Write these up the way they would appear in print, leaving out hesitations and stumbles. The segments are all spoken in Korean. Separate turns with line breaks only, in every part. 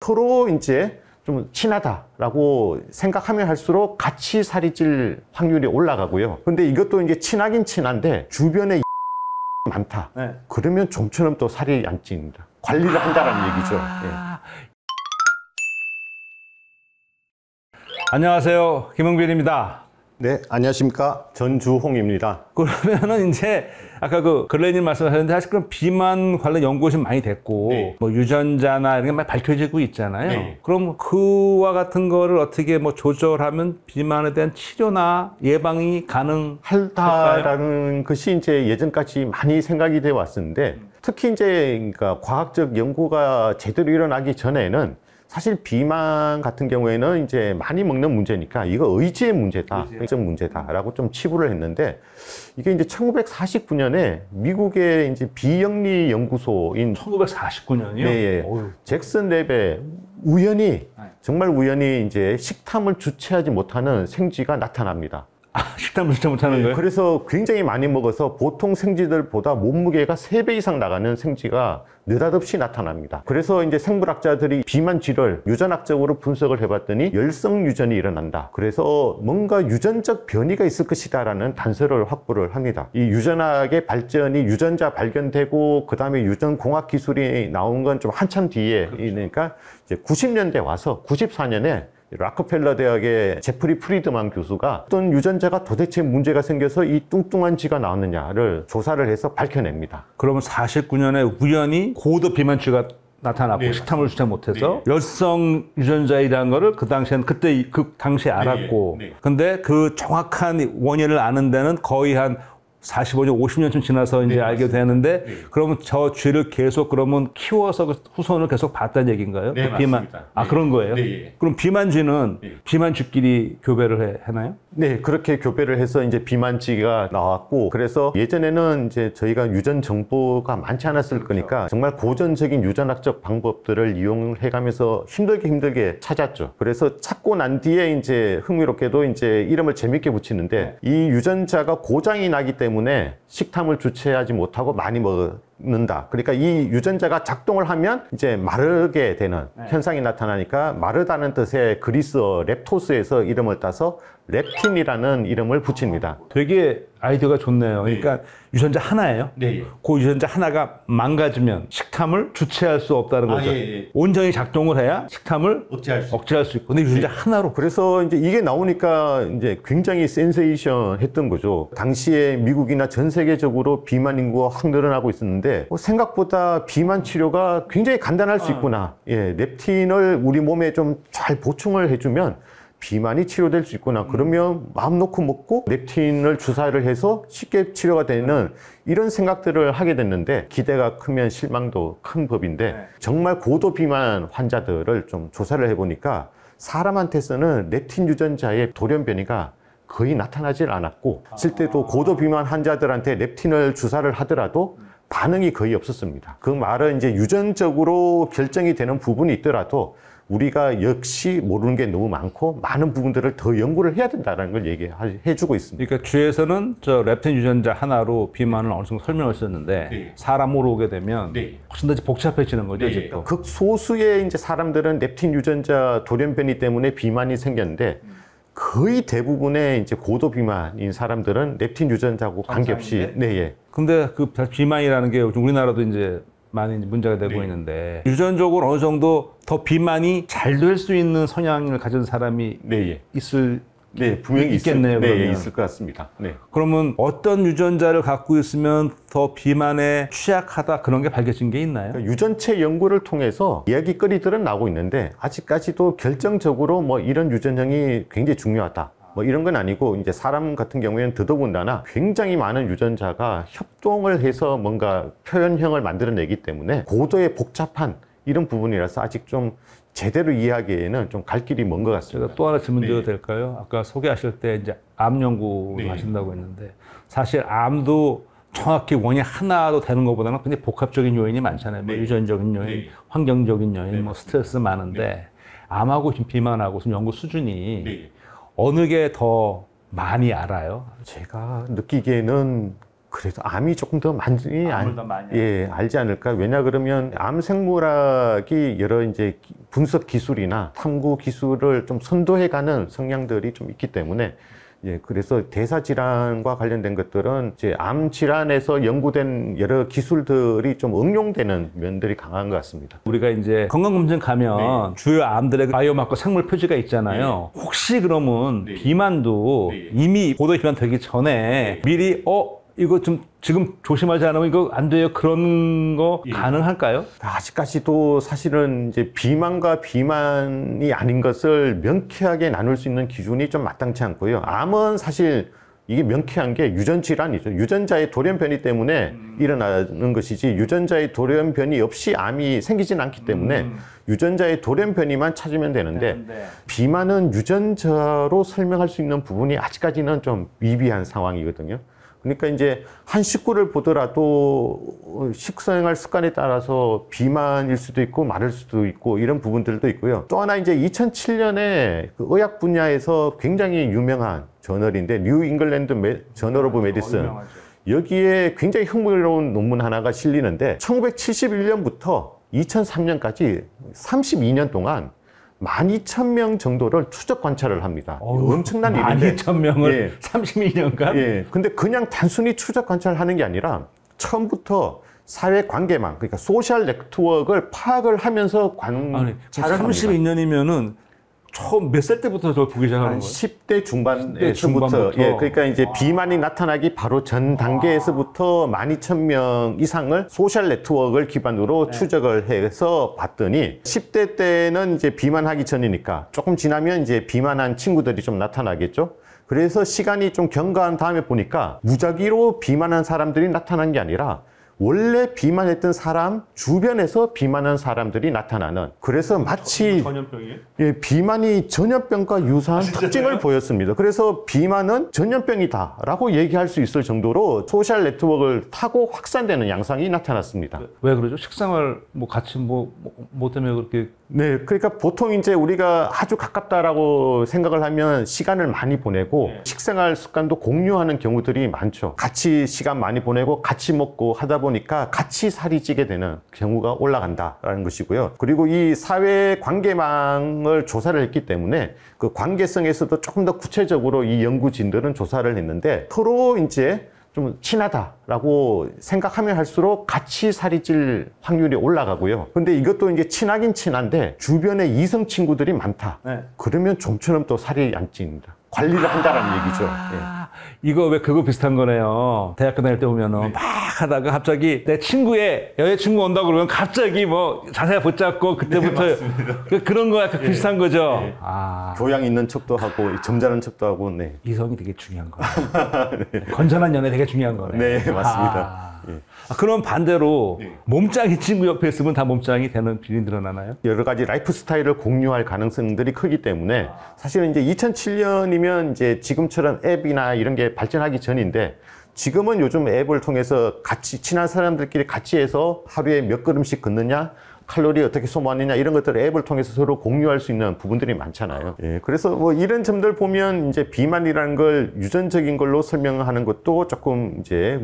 서로 이제 좀 친하다라고 생각하면 할수록 같이 살이 찔 확률이 올라가고요. 근데 이것도 이제 친하긴 친한데 주변에 많다. 네. 그러면 좀처럼 또 살이 안 찝니다. 관리를 한다는 얘기죠. 예.
안녕하세요. 김흥빈입니다.
네, 안녕하십니까. 전주홍입니다.
그러면은 이제 아까 그 글래님 말씀하셨는데 사실 그럼 비만 관련 연구가 좀 많이 됐고 네. 뭐 유전자나 이런 게 많이 밝혀지고 있잖아요. 네. 그럼 그와 같은 거를 어떻게 뭐 조절하면 비만에 대한 치료나 예방이 가능할까요?
것이 이제 예전까지 많이 생각이 되어 왔었는데 특히 이제 그러니까 과학적 연구가 제대로 일어나기 전에는 사실 비만 같은 경우에는 이제 많이 먹는 문제니까 이거 의지의 문제다, 의지적 문제다라고 좀 치부를 했는데 이게 이제 1949년에 미국의 이제 비영리 연구소인
1949년이요?
네, 잭슨 랩에 우연히 정말 우연히 이제 식탐을 주체하지 못하는 생쥐가 나타납니다.
식탐을 주체 못하는 거예요?
그래서 굉장히 많이 먹어서 보통 생쥐들보다 몸무게가 3배 이상 나가는 생쥐가 느닷없이 나타납니다. 그래서 이제 생물학자들이 비만 질을 유전학적으로 분석을 해봤더니 열성 유전이 일어난다. 그래서 뭔가 유전적 변이가 있을 것이다라는 단서를 확보를 합니다. 이 유전학의 발전이 유전자 발견되고 그 다음에 유전공학 기술이 나온 건 좀 한참 뒤에니까 이제 90년대 와서 94년에 락커펠러 대학의 제프리 프리드만 교수가 어떤 유전자가 도대체 문제가 생겨서 이 뚱뚱한 쥐가 나왔느냐를 조사를 해서 밝혀냅니다.
그러면 49년에 우연히 고도 비만취가 나타났고 네, 식탐을 주체 못해서 네. 열성 유전자이라는 거를 그 당시에 알았고 네, 네. 근데 그 정확한 원인을 아는 데는 거의 한 45년, 50년쯤 지나서 이제 네, 알게 되는데 네. 그러면 저 쥐를 계속 그러면 키워서 후손을 계속 봤다는 얘기인가요?
네,
비만.
맞습니다.
아,
네.
그런 거예요?
네.
그럼 비만쥐는 네. 비만쥐끼리 교배를 해나요?
네, 그렇게 교배를 해서 이제 비만쥐가 나왔고 그래서 예전에는 이제 저희가 유전 정보가 많지 않았을 그렇죠. 거니까 정말 고전적인 유전학적 방법들을 이용해 가면서 힘들게 찾았죠. 그래서 찾고 난 뒤에 이제 흥미롭게도 이제 이름을 재밌게 붙이는데 이 유전자가 고장이 나기 때문에 식탐을 주체하지 못하고 많이 먹는다. 그러니까 이 유전자가 작동을 하면 이제 마르게 되는 현상이 나타나니까 마르다는 뜻의 그리스어 렙토스에서 이름을 따서 렙틴이라는 이름을 붙입니다.
되게 아이디어가 좋네요. 그러니까 유전자 하나예요.
네.
그 유전자 하나가 망가지면 식탐을 주체할 수 없다는 거죠. 온전히 작동을 해야 식탐을 억제할 수 있고. 근데 유전자 하나로.
그래서 이제 이게 나오니까 이제 굉장히 센세이션 했던 거죠. 당시에 미국이나 전 세계적으로 비만 인구가 확 늘어나고 있었는데 생각보다 비만 치료가 굉장히 간단할 수 있구나. 렙틴을 우리 몸에 좀 잘 보충을 해주면 비만이 치료될 수 있구나. 그러면 마음 놓고 먹고 렙틴을 주사를 해서 쉽게 치료가 되는 이런 생각들을 하게 됐는데 기대가 크면 실망도 큰 법인데 정말 고도 비만 환자들을 좀 조사를 해보니까 사람한테서는 렙틴 유전자의 돌연 변이가 거의 나타나질 않았고 실제로 고도 비만 환자들한테 렙틴을 주사를 하더라도 반응이 거의 없었습니다. 그 말은 이제 유전적으로 결정이 되는 부분이 있더라도 우리가 역시 모르는 게 너무 많고 많은 부분들을 더 연구를 해야 된다는 걸 얘기해주고 있습니다.
그러니까 쥐에서는 저 렙틴 유전자 하나로 비만을 어느 정도 설명을 썼는데 네. 사람으로 오게 되면 네. 훨씬 더 복잡해지는 거죠.
네. 극소수의 이제 사람들은 렙틴 유전자 돌연변이 때문에 비만이 생겼는데 거의 대부분의 이제 고도 비만인 사람들은 렙틴 유전자하고 관계없이 네.
근데 그 비만이라는 게 우리나라도 이제 많이 문제가 되고 있는데 유전적으로 어느 정도 더 비만이 잘 될 수 있는 성향을 가진 사람이
분명히
있겠네요.
있을 것 같습니다.
그러면 어떤 유전자를 갖고 있으면 더 비만에 취약하다 그런 게 밝혀진 게 있나요?
그러니까 유전체 연구를 통해서 이야기거리들은 나오고 있는데 아직까지도 결정적으로 뭐 이런 유전형이 굉장히 중요하다. 뭐 이런 건 아니고 이제 사람 같은 경우에는 더더군다나 굉장히 많은 유전자가 협동을 해서 뭔가 표현형을 만들어내기 때문에 고도의 복잡한 이런 부분이라서 아직 좀 제대로 이해하기에는 좀 갈 길이 먼 것 같습니다.
제가 또 하나 질문 드려도 될까요? 아까 소개하실 때 이제 암 연구를 하신다고 했는데 사실 암도 정확히 원인 하나로 되는 것보다는 굉장히 복합적인 요인이 많잖아요. 뭐 유전적인 요인, 환경적인 요인, 뭐 스트레스 많은데 암하고 지금 비만하고 지금 연구 수준이 어느 게 더 많이 알아요?
제가 느끼기에는 그래도 암이 조금 더 많이
암을 더 많이
예, 알지 않을까? 왜냐 그러면 암 생물학이 여러 이제 분석 기술이나 탐구 기술을 좀 선도해가는 성향들이 좀 있기 때문에 예, 그래서 대사 질환과 관련된 것들은 이제 암 질환에서 연구된 여러 기술들이 좀 응용되는 면들이 강한 것 같습니다.
우리가 이제 건강검진 가면 주요 암들의 바이오마커 생물 표시가 있잖아요. 혹시 그러면 비만도 이미 고도 비만 되기 전에 미리 이거 좀 지금 조심하지 않으면 이거 안 돼요. 그런 거 가능할까요?
아직까지도 사실은 이제 비만과 비만이 아닌 것을 명쾌하게 나눌 수 있는 기준이 좀 마땅치 않고요. 암은 사실 이게 명쾌한 게 유전 질환이죠. 유전자의 돌연변이 때문에 일어나는 것이지 유전자의 돌연변이 없이 암이 생기진 않기 때문에 유전자의 돌연변이만 찾으면 되는데 비만은 유전자로 설명할 수 있는 부분이 아직까지는 좀 미비한 상황이거든요. 그러니까 이제 한 식구를 보더라도 식생활 습관에 따라서 비만일 수도 있고 마를 수도 있고 이런 부분들도 있고요. 또 하나 이제 2007년에 그 의학 분야에서 굉장히 유명한 저널인데 뉴 잉글랜드 저널 오브 메디슨 여기에 굉장히 흥미로운 논문 하나가 실리는데 1971년부터 2003년까지 32년 동안 12,000명 정도를 추적 관찰을 합니다. 엄청난 일인데
12,000명을 예. 32년간?
예. 근데 그냥 단순히 추적 관찰을 하는 게 아니라 처음부터 사회 관계망, 그러니까 소셜 네트워크를 파악을 하면서 관찰을 합니다.
32년이면은 처음 몇 살 때부터 저걸 보기 시작하는 거예요?
10대 중반부터. 예, 그러니까 이제 비만이 나타나기 바로 전 단계에서부터 12,000명 이상을 소셜 네트워크를 기반으로 추적을 해서 봤더니 10대 때는 이제 비만하기 전이니까 조금 지나면 이제 비만한 친구들이 좀 나타나겠죠. 그래서 시간이 좀 경과한 다음에 보니까 무작위로 비만한 사람들이 나타난 게 아니라 원래 비만했던 사람 주변에서 비만한 사람들이 나타나는 그래서 마치
전염병이에요?
예, 비만이 전염병과 유사한 특징을 보였습니다. 그래서 비만은 전염병이다라고 얘기할 수 있을 정도로 소셜 네트워크를 타고 확산되는 양상이 나타났습니다.
왜 그러죠? 식생활 뭐 같이 뭐 때문에 그렇게
네, 그러니까 보통 이제 우리가 아주 가깝다라고 생각을 하면 시간을 많이 보내고 식생활 습관도 공유하는 경우들이 많죠. 같이 시간 많이 보내고 같이 먹고 하다 보니까 같이 살이 찌게 되는 경우가 올라간다라는 것이고요. 그리고 이 사회 관계망을 조사를 했기 때문에 그 관계성에서도 조금 더 구체적으로 이 연구진들은 조사를 했는데 서로 이제 좀 친하다라고 생각하면 할수록 같이 살이 찔 확률이 올라가고요. 근데 이것도 이제 친하긴 친한데 주변에 이성 친구들이 많다. 그러면 좀처럼 또 살이 안 찝니다. 관리를 한다라는 얘기죠. 예.
이거 왜 그거 비슷한 거네요. 대학교 다닐 때 보면은 막 하다가 갑자기 내 친구의 여자친구 온다 그러면 갑자기 뭐 자세히 붙잡고 그때부터 그런 거 약간 비슷한 거죠.
교양 있는 척도 하고 점잖은 척도 하고. 네.
이성이 되게 중요한 거예요. 건전한 연애 되게 중요한 거네요.
네, 맞습니다.
그럼 반대로 몸짱이 친구 옆에 있으면 다 몸짱이 되는 비율이 늘어나나요?
여러 가지 라이프 스타일을 공유할 가능성들이 크기 때문에 사실은 이제 2007년이면 이제 지금처럼 앱이나 이런 게 발전하기 전인데 지금은 요즘 앱을 통해서 같이 친한 사람들끼리 같이 해서 하루에 몇 걸음씩 걷느냐 칼로리 어떻게 소모하느냐 이런 것들을 앱을 통해서 서로 공유할 수 있는 부분들이 많잖아요. 예, 그래서 뭐 이런 점들 보면 이제 비만이라는 걸 유전적인 걸로 설명하는 것도 조금 이제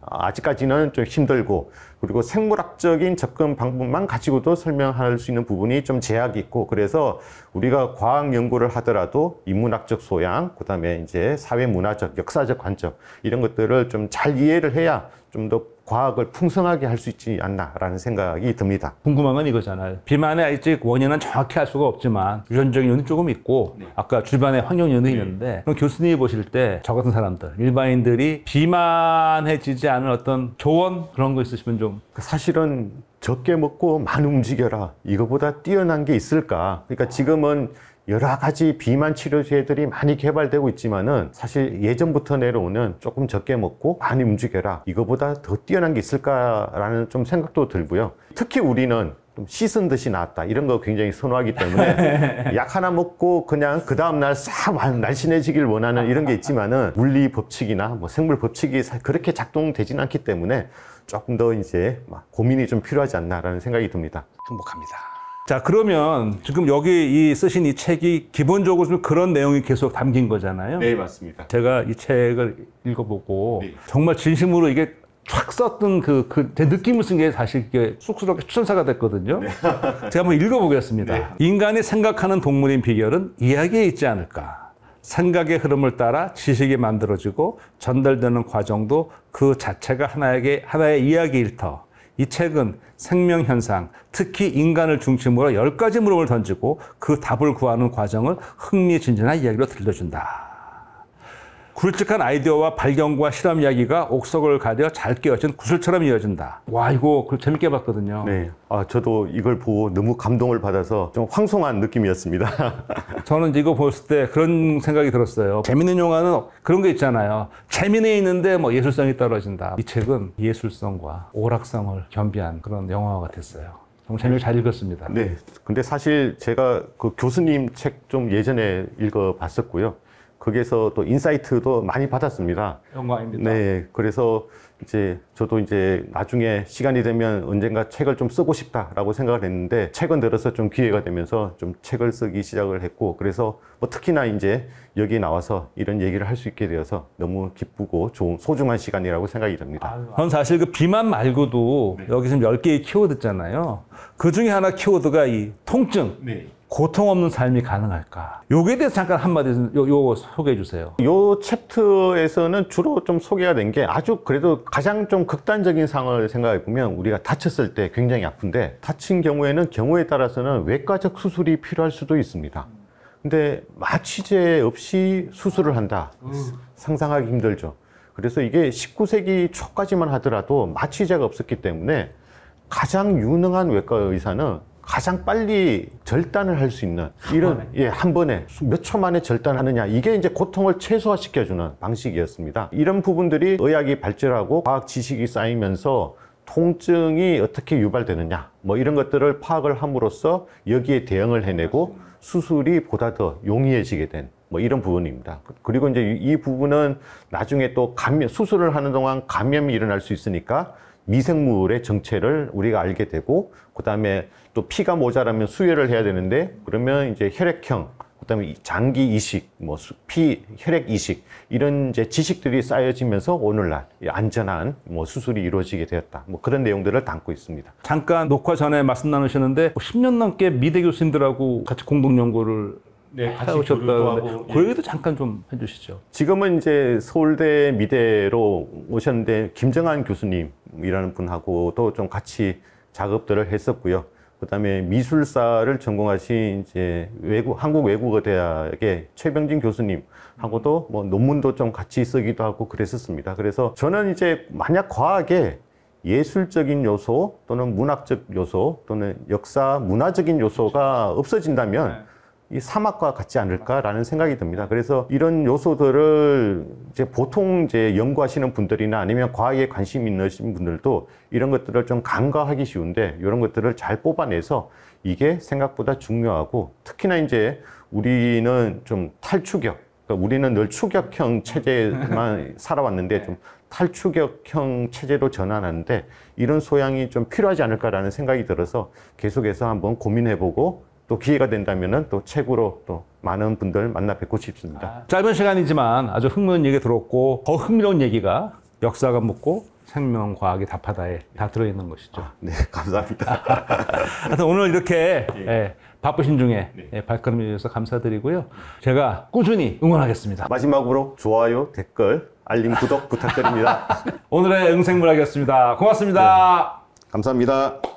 아직까지는 좀 힘들고 그리고 생물학적인 접근 방법만 가지고도 설명할 수 있는 부분이 좀 제약이 있고 그래서 우리가 과학 연구를 하더라도 인문학적 소양, 그다음에 이제 사회문화적, 역사적 관점 이런 것들을 좀 잘 이해를 해야 좀 더 과학을 풍성하게 할 수 있지 않나라는 생각이 듭니다.
궁금한 건 이거잖아요. 비만의 아직 원인은 정확히 알 수가 없지만 유전적인 요인이 조금 있고 아까 주변에 환경 요인이 있는데 그럼 교수님이 보실 때 저 같은 사람들, 일반인들이 비만해지지 않은 어떤 조언 그런 거 있으시면 좀.
사실은 적게 먹고 많이 움직여라. 이거보다 뛰어난 게 있을까? 그러니까 지금은 여러 가지 비만 치료제들이 많이 개발되고 있지만은 사실 예전부터 내려오는 조금 적게 먹고 많이 움직여라. 이거보다 더 뛰어난 게 있을까라는 좀 생각도 들고요. 특히 우리는 좀 씻은 듯이 나았다. 이런 거 굉장히 선호하기 때문에 약 하나 먹고 그냥 그 다음날 싹 날씬해지길 원하는 이런 게 있지만은 물리 법칙이나 뭐 생물 법칙이 그렇게 작동되진 않기 때문에 조금 더 이제 고민이 좀 필요하지 않나라는 생각이 듭니다.
행복합니다. 자, 그러면 지금 여기 쓰신 이 책이 기본적으로 좀 그런 내용이 계속 담긴 거잖아요.
네, 맞습니다.
제가 이 책을 읽어보고
네.
정말 진심으로 이게 촥 썼던 제 느낌을 쓴 게 사실 이게 쑥스럽게 추천사가 됐거든요. 네. 제가 한번 읽어보겠습니다. 네. 인간이 생각하는 동물인 비결은 이야기에 있지 않을까. 생각의 흐름을 따라 지식이 만들어지고 전달되는 과정도 그 자체가 하나의 이야기일 터. 이 책은 생명현상, 특히 인간을 중심으로 10가지 물음을 던지고 그 답을 구하는 과정을 흥미진진한 이야기로 들려준다. 굵직한 아이디어와 발견과 실험 이야기가 옥석을 가려 잘 깨어진 구슬처럼 이어진다. 와, 이거 재밌게 봤거든요.
네. 저도 이걸 보고 너무 감동을 받아서 좀 황송한 느낌이었습니다.
저는 이제 이거 봤을 때 그런 생각이 들었어요. 재밌는 영화는 그런 게 있잖아요. 재미는 있는데 뭐 예술성이 떨어진다. 이 책은 예술성과 오락성을 겸비한 그런 영화가 같았어요. 정말 재미있게 잘 읽었습니다.
네. 근데 사실 제가 그 교수님 책 좀 예전에 읽어봤었고요. 거기에서 또 인사이트도 많이 받았습니다.
영광입니다.
네, 그래서 이제 저도 이제 나중에 시간이 되면 언젠가 책을 좀 쓰고 싶다라고 생각을 했는데 최근 들어서 좀 기회가 되면서 좀 책을 쓰기 시작을 했고 그래서 뭐 특히나 이제 여기 나와서 이런 얘기를 할 수 있게 되어서 너무 기쁘고 좋은 소중한 시간이라고 생각이 듭니다.
전 사실 그 비만 말고도 네. 여기 지금 10개의 키워드 있잖아요. 그 중에 하나 키워드가 이 통증. 네. 고통 없는 삶이 가능할까? 요게 대해서 잠깐 한마디 요 소개해 주세요.
요 챕터에서는 주로 좀 소개가 된 게 아주 그래도 가장 좀 극단적인 상황을 생각해 보면 우리가 다쳤을 때 굉장히 아픈데 다친 경우에는 경우에 따라서는 외과적 수술이 필요할 수도 있습니다. 근데 마취제 없이 수술을 한다. 상상하기 힘들죠. 그래서 이게 19세기 초까지만 하더라도 마취제가 없었기 때문에 가장 유능한 외과 의사는 가장 빨리 절단을 할 수 있는 이런 한 번에 몇 초 만에 절단하느냐 이게 이제 고통을 최소화시켜주는 방식이었습니다. 이런 부분들이 의학이 발전하고 과학 지식이 쌓이면서 통증이 어떻게 유발되느냐 뭐 이런 것들을 파악을 함으로써 여기에 대응을 해내고 수술이 보다 더 용이해지게 된 뭐 이런 부분입니다. 그리고 이제 이 부분은 나중에 또 수술을 하는 동안 감염이 일어날 수 있으니까 미생물의 정체를 우리가 알게 되고 그다음에 또 피가 모자라면 수혈을 해야 되는데 그러면 이제 혈액형 그다음에 장기 이식 뭐 혈액 이식 이런 이제 지식들이 쌓여지면서 오늘날 안전한 뭐 수술이 이루어지게 되었다. 뭐 그런 내용들을 담고 있습니다.
잠깐 녹화 전에 말씀 나누셨는데 10년 넘게 미대 교수님들하고 같이 공동 연구를 같이 오셨다는데 그 얘기도 잠깐 좀 해주시죠.
지금은 이제 서울대 미대로 오셨는데 김정한 교수님이라는 분하고도 좀 같이 작업들을 했었고요. 그다음에 미술사를 전공하신 이제 한국외국어대학의 최병진 교수님하고도 뭐 논문도 좀 같이 쓰기도 하고 그랬었습니다. 그래서 저는 이제 만약 과학에 예술적인 요소 또는 문학적 요소 또는 역사 문화적인 요소가 없어진다면 이 사막과 같지 않을까라는 생각이 듭니다. 그래서 이런 요소들을 이제 보통 이제 연구하시는 분들이나 아니면 과학에 관심 있는 분들도 이런 것들을 좀 간과하기 쉬운데 이런 것들을 잘 뽑아내서 이게 생각보다 중요하고 특히나 이제 우리는 좀 탈추격, 그러니까 우리는 늘 추격형 체제만 살아왔는데 좀 탈추격형 체제로 전환하는데 이런 소양이 좀 필요하지 않을까라는 생각이 들어서 계속해서 한번 고민해보고 또 기회가 된다면은 또 책으로 또 많은 분들 만나 뵙고 싶습니다.
짧은 시간이지만 아주 흥미로운 얘기 들었고 더 흥미로운 얘기가 역사가 묻고 생명과학이 답하다에 다 들어있는 것이죠.
네, 감사합니다.
하여튼 오늘 이렇게 바쁘신 중에 발걸음해 주셔서 감사드리고요. 제가 꾸준히 응원하겠습니다.
마지막으로 좋아요, 댓글, 알림, 구독 부탁드립니다.
오늘의 응생물학이었습니다. 고맙습니다.
감사합니다.